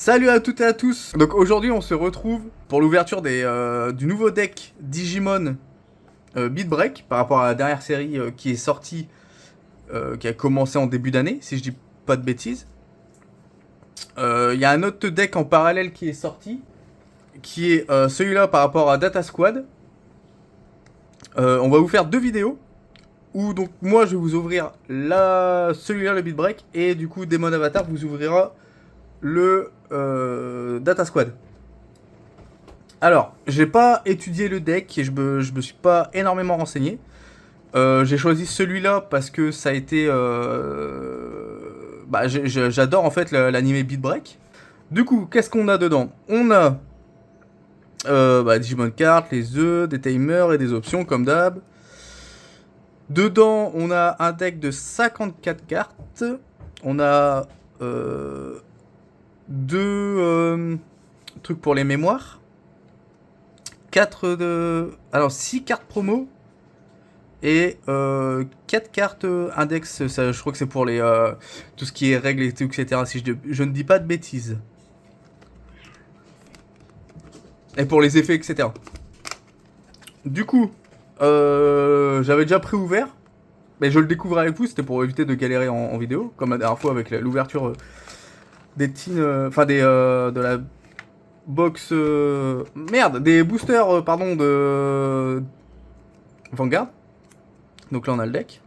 Salut à toutes et à tous. Donc aujourd'hui on se retrouve pour l'ouverture du nouveau deck Digimon Beat Break par rapport à la dernière série qui est sortie, qui a commencé en début d'année, si je dis pas de bêtises. Il y a un autre deck en parallèle qui est sorti, qui est celui-là par rapport à Data Squad. On va vous faire deux vidéos, où donc moi je vais vous ouvrir celui-là le Beat Break, et du coup Demon Avatar vous ouvrira le Data Squad. Alors, j'ai pas étudié le deck et je me suis pas énormément renseigné. J'ai choisi celui-là parce que ça a été. Bah, j'adore en fait l'anime Beat Break. Du coup, qu'est-ce qu'on a dedans? On a Digimon Cards, les œufs, des timers et des options comme d'hab. Dedans, on a un deck de 54 cartes. On a deux trucs pour les mémoires. 6 cartes promo et 4 cartes index. Ça, je crois que c'est pour tout ce qui est règles et tout, etc. Si je ne dis pas de bêtises. Et pour les effets, etc. Du coup, j'avais déjà préouvert. Mais je le découvre avec vous, c'était pour éviter de galérer en vidéo. Comme la dernière fois avec l'ouverture des teens. Enfin, de la box. Merde, des boosters, pardon, de Vanguard. Donc là on a le deck.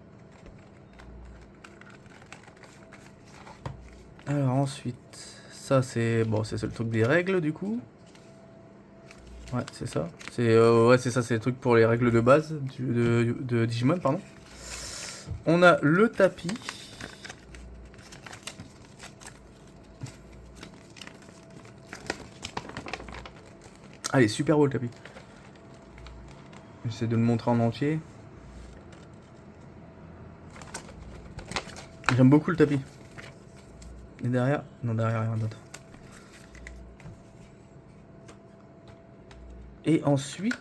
Alors ensuite, ça c'est bon, c'est le truc des règles du coup. Ouais, c'est ça. C'est ça, c'est le truc pour les règles de base de Digimon, pardon. On a le tapis. Allez, super beau le tapis. J'essaie de le montrer en entier. J'aime beaucoup le tapis. Et derrière, non, derrière rien d'autre. Et ensuite,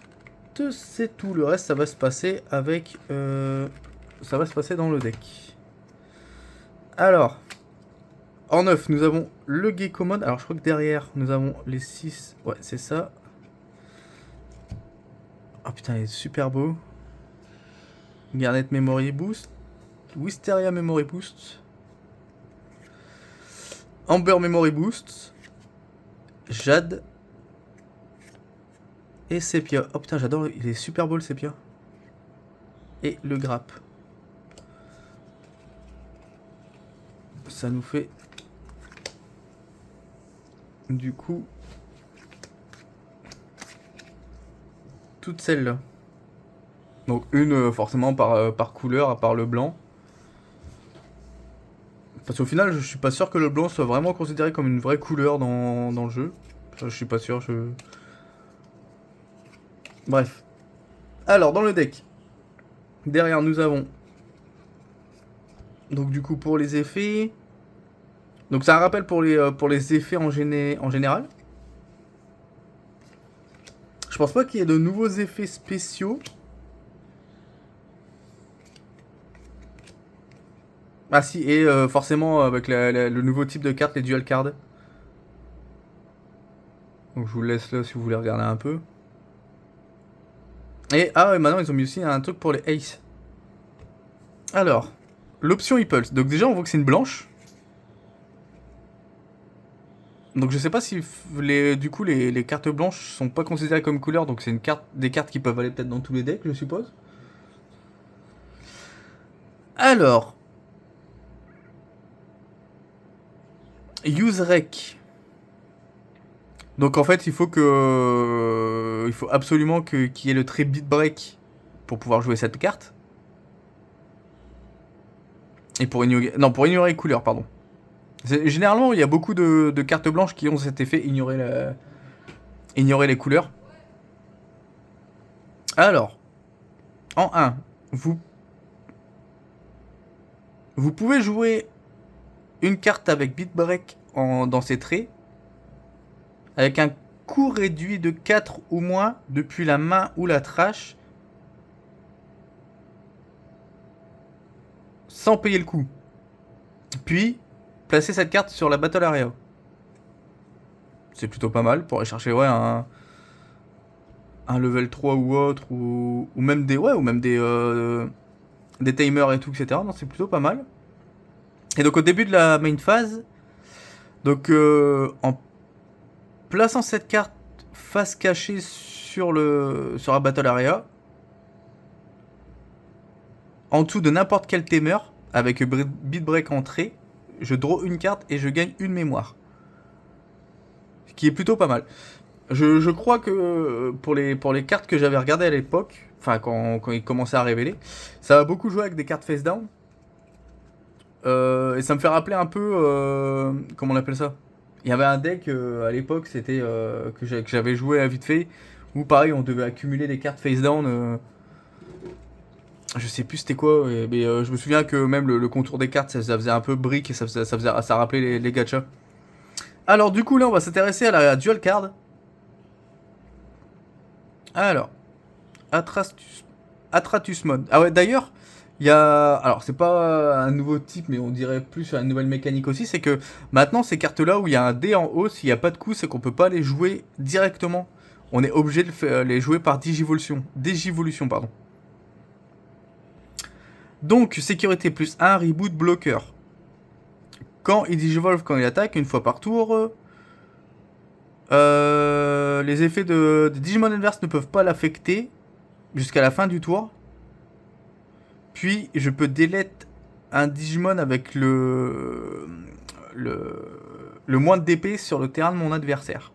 c'est tout. Le reste, ça va se passer avec. Ça va se passer dans le deck. Alors, en neuf, nous avons le Geckomon. Alors, je crois que derrière, nous avons les 6. Ouais, c'est ça. Oh putain, il est super beau. Garnet Memory Boost. Wisteria Memory Boost. Amber Memory Boost. Jade. Et Sepia. Oh putain, j'adore. Il est super beau le Sepia. Et le Grappe. Ça nous fait. Du coup. Toutes celles-là. Donc une forcément par couleur, à part le blanc. Parce qu'au final, je suis pas sûr que le blanc soit vraiment considéré comme une vraie couleur dans le jeu. Ça, je suis pas sûr. Bref. Alors, dans le deck. Derrière, nous avons. Donc, du coup, pour les effets. Donc, c'est un rappel pour les effets en général. Je pense pas qu'il y ait de nouveaux effets spéciaux. Ah si, et forcément avec le nouveau type de carte, les dual cards. Donc je vous laisse là si vous voulez regarder un peu. Et ah ouais, maintenant ils ont mis aussi un truc pour les ace. Alors, l'option Impulse. Donc déjà on voit que c'est une blanche. Donc je sais pas si du coup les cartes blanches sont pas considérées comme couleur, donc c'est des cartes qui peuvent aller peut-être dans tous les decks, je suppose. Alors, Use Rec. Donc en fait, il faut absolument qu'il y ait le trait Beat Break pour pouvoir jouer cette carte. Et pour ignorer les couleurs, pardon. Généralement, il y a beaucoup de cartes blanches qui ont cet effet ignorer les couleurs. Alors, en 1, vous pouvez jouer une carte avec Beat Break dans ses traits avec un coût réduit de 4 ou moins depuis la main ou la trash sans payer le coup. Puis, placez cette carte sur la Battle Area. C'est plutôt pas mal pour aller chercher ouais, un level 3 ou autre, ou même des, ouais, ou même des timers et tout, etc. Non, c'est plutôt pas mal. Et donc au début de la main phase, donc en plaçant cette carte face cachée sur la battle area, en dessous de n'importe quel timer, avec beat break entrée, je draw une carte et je gagne une mémoire. Ce qui est plutôt pas mal. Je crois que pour les cartes que j'avais regardées à l'époque, enfin quand ils commençaient à révéler, ça va beaucoup jouer avec des cartes face down. Et ça me fait rappeler un peu, comment on appelle ça? Il y avait un deck à l'époque, c'était que j'avais joué à vite fait, où pareil on devait accumuler des cartes face down. Je sais plus c'était quoi, mais je me souviens que même le contour des cartes, ça faisait un peu brique et ça rappelait les gachas. Alors du coup là on va s'intéresser à la dual card. Alors, Atratus Mode. Ah ouais, d'ailleurs, il y a... Alors, c'est pas un nouveau type, mais on dirait plus une nouvelle mécanique aussi, c'est que maintenant, ces cartes-là, où il y a un dé en haut, s'il n'y a pas de coup, c'est qu'on peut pas les jouer directement. On est obligé de les jouer par digivolution. Digivolution, pardon. Donc, sécurité plus 1, reboot, bloqueur. Quand il digivolve, quand il attaque, une fois par tour... les effets de Digimon adverse ne peuvent pas l'affecter jusqu'à la fin du tour. Puis je peux delete un Digimon avec le moins de DP sur le terrain de mon adversaire.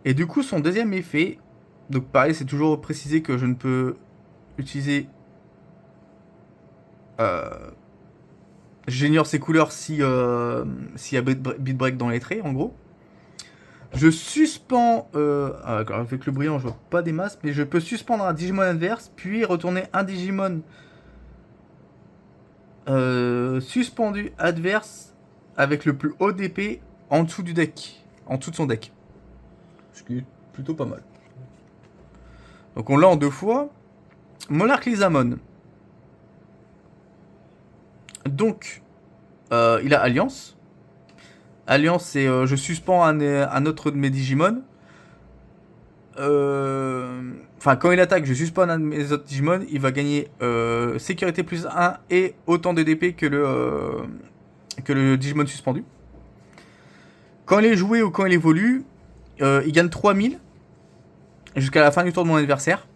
Et du coup son deuxième effet, donc pareil c'est toujours précisé que je ne peux utiliser... J'ignore ses couleurs s'il y a beat break dans les traits en gros. Je suspends, avec le brillant je vois pas des masses, mais je peux suspendre un Digimon adverse, puis retourner un Digimon suspendu adverse avec le plus haut d'épée en dessous du deck, en dessous de son deck. Ce qui est plutôt pas mal. Donc on l'a en deux fois. Monarch Lysamon. Donc, il a Alliance. Alliance, c'est je suspends un autre de mes Digimon. Enfin, quand il attaque, je suspends un de mes autres Digimon. Il va gagner sécurité plus 1 et autant de DP que le Digimon suspendu. Quand il est joué ou quand il évolue, il gagne 3000 jusqu'à la fin du tour de mon adversaire.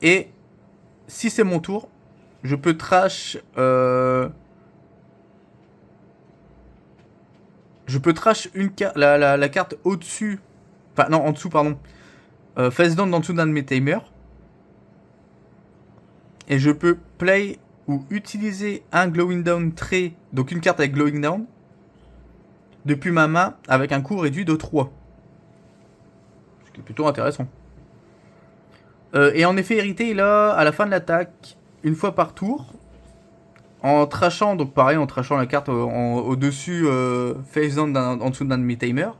Et si c'est mon tour, je peux trash... je peux trash la carte au-dessus... Enfin, non, en dessous, pardon. Face down en dessous d'un de mes timers. Et je peux play ou utiliser un Glowing Down trait, donc une carte avec Glowing Down, depuis ma main avec un coût réduit de 3. Ce qui est plutôt intéressant. Et en effet hérité, il a à la fin de l'attaque, une fois par tour, en trashant, donc pareil, en trashant la carte au-dessus, face down en dessous d'un de mes timers.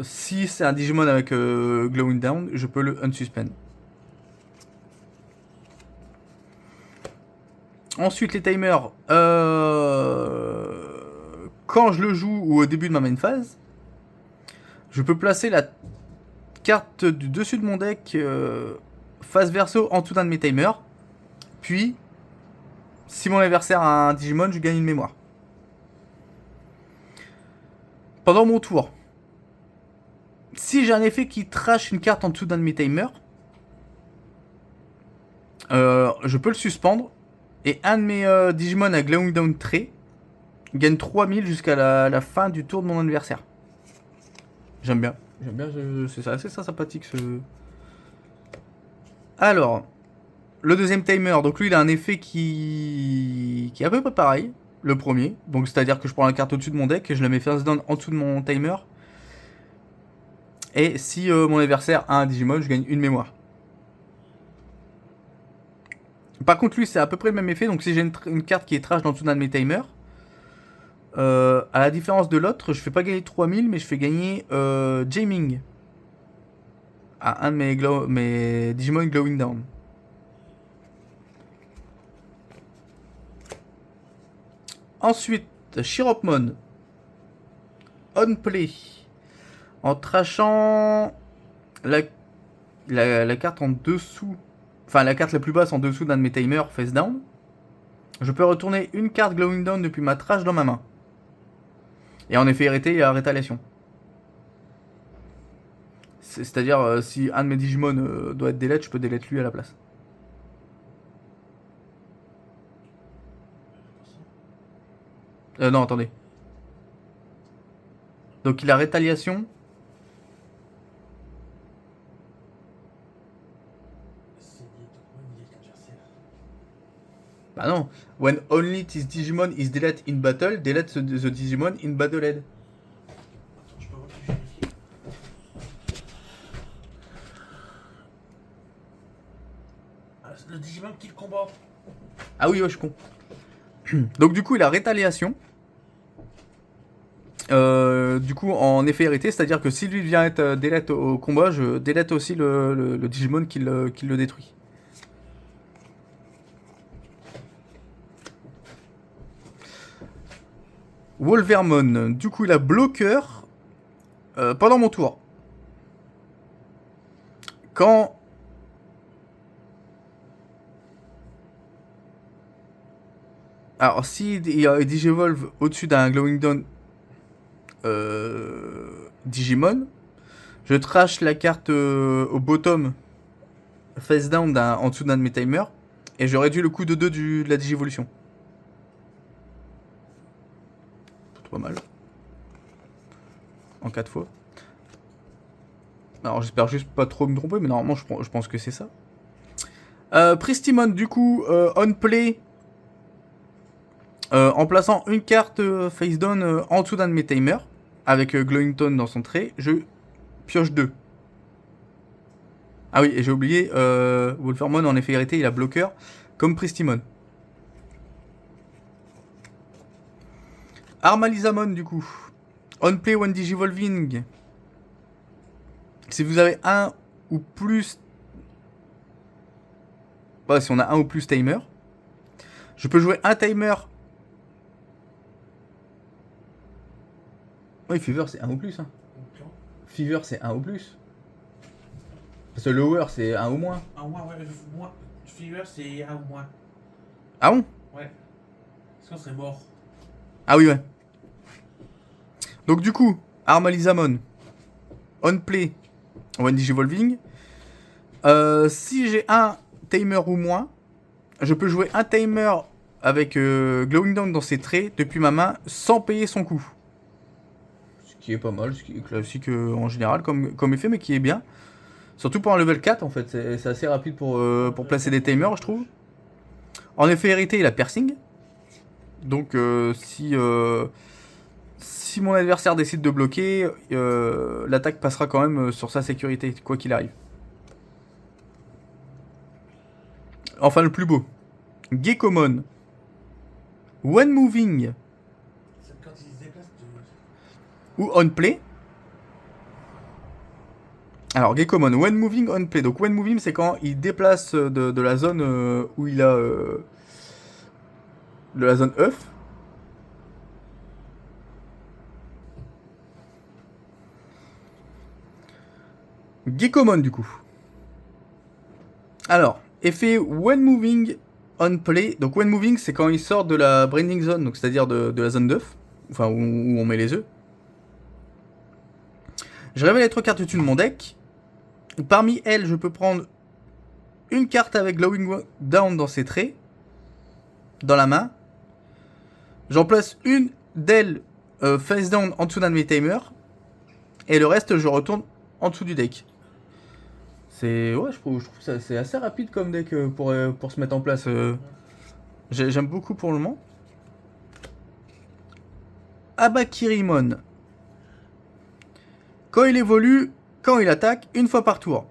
Si c'est un Digimon avec Glowing Down, je peux le unsuspend. Ensuite, les timers. Quand je le joue ou au début de ma main phase, je peux placer la carte du dessus de mon deck face verso en dessous d'un de mes timers. Puis, si mon adversaire a un Digimon, je gagne une mémoire. Pendant mon tour, si j'ai un effet qui trash une carte en dessous d'un de mes timers, je peux le suspendre. Et un de mes Digimon à Glowing Down trait gagne 3000 jusqu'à la fin du tour de mon adversaire. J'aime bien. C'est assez sympathique ce... Alors, le deuxième timer, donc lui il a un effet qui est à peu près pareil. Le premier, donc c'est-à-dire que je prends la carte au-dessus de mon deck et je la mets face down en dessous de mon timer. Et si mon adversaire a un Digimon, je gagne une mémoire. Par contre, lui, c'est à peu près le même effet. Donc, si j'ai une carte qui est trash dans tout d'un de mes timers, à la différence de l'autre, je fais pas gagner 3000, mais je fais gagner Jamming à un de mes Digimon Glowing Down. Ensuite, Chiropmon. On play. En trashant la carte en dessous. Enfin, la carte la plus basse en dessous d'un de mes timers face down. Je peux retourner une carte Glowing Dawn depuis ma trash dans ma main. Et en effet hérité, il y a rétaliation. C'est-à-dire, si un de mes Digimon doit être delete, je peux delete lui à la place. Non, attendez. Donc il a rétaliation. Bah non. When only this Digimon is delete in battle, delete the Digimon in battle head. Attends, je peux voir que je vérifie. Ah, le Digimon qui le combat. Ah oui, ouais, je suis con. Donc du coup, il a rétaliation. Du coup, en effet hérité, c'est-à-dire que si lui vient être delete au combat, je delete aussi le Digimon qui le détruit. Wolvermon, du coup, il a bloqueur pendant mon tour. Quand alors, si il y a Digivolve au-dessus d'un Glowing Dawn Digimon, je trash la carte au bottom face down en dessous d'un de mes timers et je réduis le coût de 2 de la Digivolution. Pas mal. En 4 fois. Alors j'espère juste pas trop me tromper, mais normalement je pense que c'est ça. Pristimon, du coup, on play. En plaçant une carte face down en dessous d'un de mes timers, avec Glowing Dawn dans son trait, je pioche 2. Ah oui, et j'ai oublié, Wolfermon en effet hérité, il a bloqueur, comme Pristimon. Armalizamon, du coup. On play when Digivolving. Si vous avez un ou plus. Ouais, si on a un ou plus timer, je peux jouer un timer. Oui, Fever c'est un ou plus. Hein. Fever c'est un ou plus. Parce que Lower c'est un ou moins. Un ou moins, ouais. Moi, Fever c'est un ou moins. Ah bon? Ouais. Sinon, on serait mort. Ah oui, ouais. Donc du coup, Armalizamon, on play, when Digivolving. Si j'ai un timer ou moins, je peux jouer un timer avec Glowing Dawn dans ses traits depuis ma main sans payer son coût. Ce qui est pas mal, ce qui est classique en général comme effet, mais qui est bien. Surtout pour un level 4 en fait, c'est assez rapide pour placer des timers, je trouve. En effet hérité, il a piercing. Donc si mon adversaire décide de bloquer, l'attaque passera quand même sur sa sécurité, quoi qu'il arrive. Enfin, le plus beau. Gekomon. When moving C'est quand il se déplace ou on play. Alors, Gekomon, when moving, on play. Donc, when moving, c'est quand il déplace de la zone où il a. De la zone œuf. Gekomon, du coup. Alors, effet when moving, on play. Donc, when moving, c'est quand il sort de la branding zone, donc c'est-à-dire de la zone d'œuf. Enfin, où on met les œufs. Je révèle les 3 cartes au-dessus de mon deck. Parmi elles, je peux prendre une carte avec Glowing Dawn dans ses traits, dans la main. J'en place une d'elles face down en dessous d'un de mes timers. Et le reste, je retourne en dessous du deck. Ouais, je trouve ça c'est assez rapide comme deck pour se mettre en place. J'aime beaucoup pour le moment. Abakirimon. Quand il évolue, quand il attaque, une fois par tour.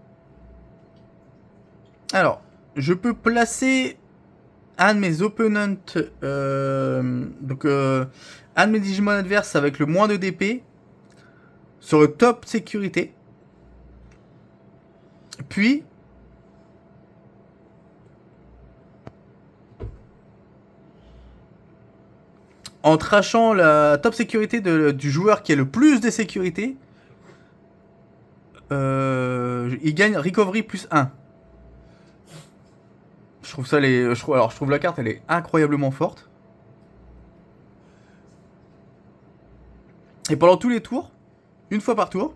Alors, je peux placer un de mes opponents, donc un de mes Digimon adverses avec le moins de DP sur le top sécurité. Puis, En trashant la top sécurité du joueur qui a le plus de sécurité, il gagne recovery plus 1. Je trouve ça je trouve la carte elle est incroyablement forte. Et pendant tous les tours, une fois par tour,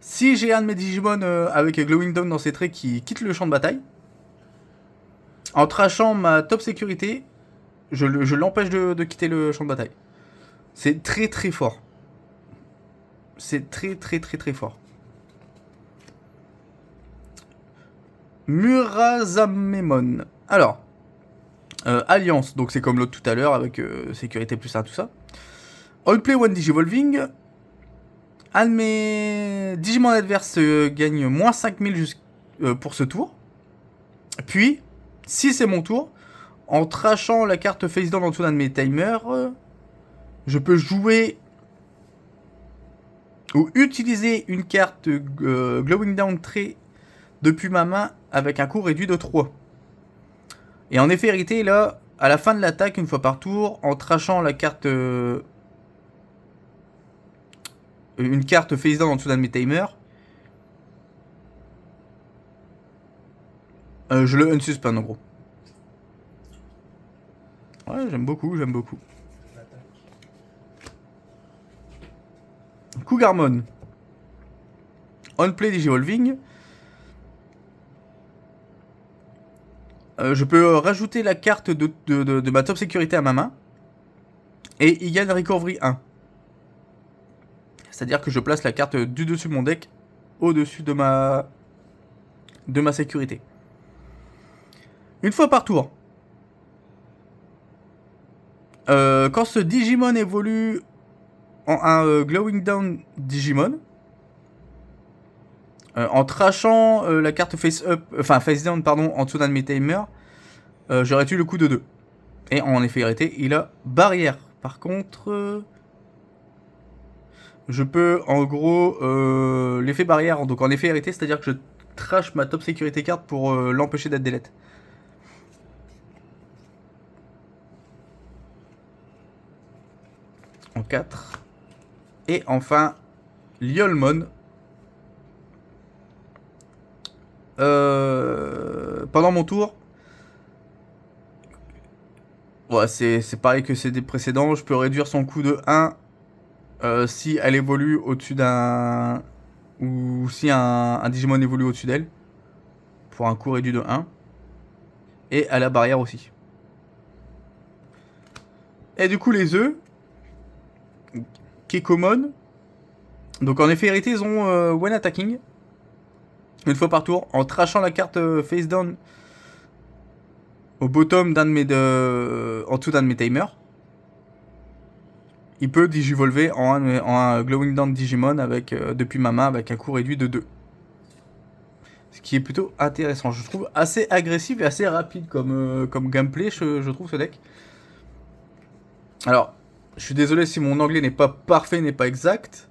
si j'ai un de mes Digimon avec Glowing Dawn dans ses traits qui quitte le champ de bataille, en trashant ma top sécurité, je l'empêche de quitter le champ de bataille. C'est très très fort. C'est très très très très fort. Murazamemon. Alors, Alliance, donc c'est comme l'autre tout à l'heure avec sécurité plus 1, tout ça. On play one Digivolving. Un de mes Digimon adverses gagne moins 5000 pour ce tour. Puis, si c'est mon tour, en trashant la carte face down en dessous d'un de mes timers, je peux jouer ou utiliser une carte Glowing Down trait depuis ma main avec un coût réduit de 3. Et en effet, hérité, là, à la fin de l'attaque, une fois par tour, en trashant la carte... une carte face down en dessous d'un de mes timers, je le unsuspend en gros. Ouais, j'aime beaucoup, j'aime beaucoup. Cougarmon. On play Digivolving. Je peux rajouter la carte de ma top sécurité à ma main. Et il gagne recovery 1. C'est-à-dire que je place la carte du dessus de mon deck au-dessus de ma sécurité. Une fois par tour. Quand ce Digimon évolue en un Glowing Down Digimon, en trashant la carte face down pardon, en dessous d'un de mes timers, je réduis le coût de 2. Et en effet hérité, il a barrière. Par contre, je peux en gros l'effet barrière, donc en effet hérité, c'est-à-dire que je trash ma top sécurité carte pour l'empêcher d'être delete. En 4. Et enfin, Lyolmon. Pendant mon tour, ouais, c'est pareil que c'est des précédents. Je peux réduire son coût de 1 si elle évolue au-dessus d'un... ou si un Digimon évolue au-dessus d'elle. Pour un coût réduit de 1. Et à la barrière aussi. Et du coup, les œufs. Kekomon. Donc en effet, hérité, ils ont one attacking. Une fois par tour, en trashant la carte face down au bottom d'un de mes en dessous d'un de mes timers. Il peut digivolver en un Glowing Down Digimon avec, depuis ma main avec un coût réduit de 2. Ce qui est plutôt intéressant. Je trouve assez agressif et assez rapide comme gameplay, je trouve ce deck. Alors, je suis désolé si mon anglais n'est pas parfait, n'est pas exact.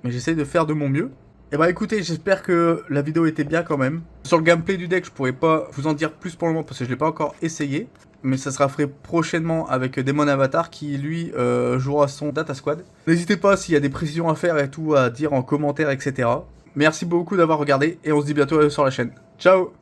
Mais j'essaie de faire de mon mieux. Et bah écoutez, j'espère que la vidéo était bien quand même. Sur le gameplay du deck, je pourrais pas vous en dire plus pour le moment parce que je l'ai pas encore essayé. Mais ça sera fait prochainement avec Demon Avatar qui lui jouera son Data Squad. N'hésitez pas s'il y a des précisions à faire et tout à dire en commentaire, etc. Merci beaucoup d'avoir regardé et on se dit bientôt sur la chaîne. Ciao!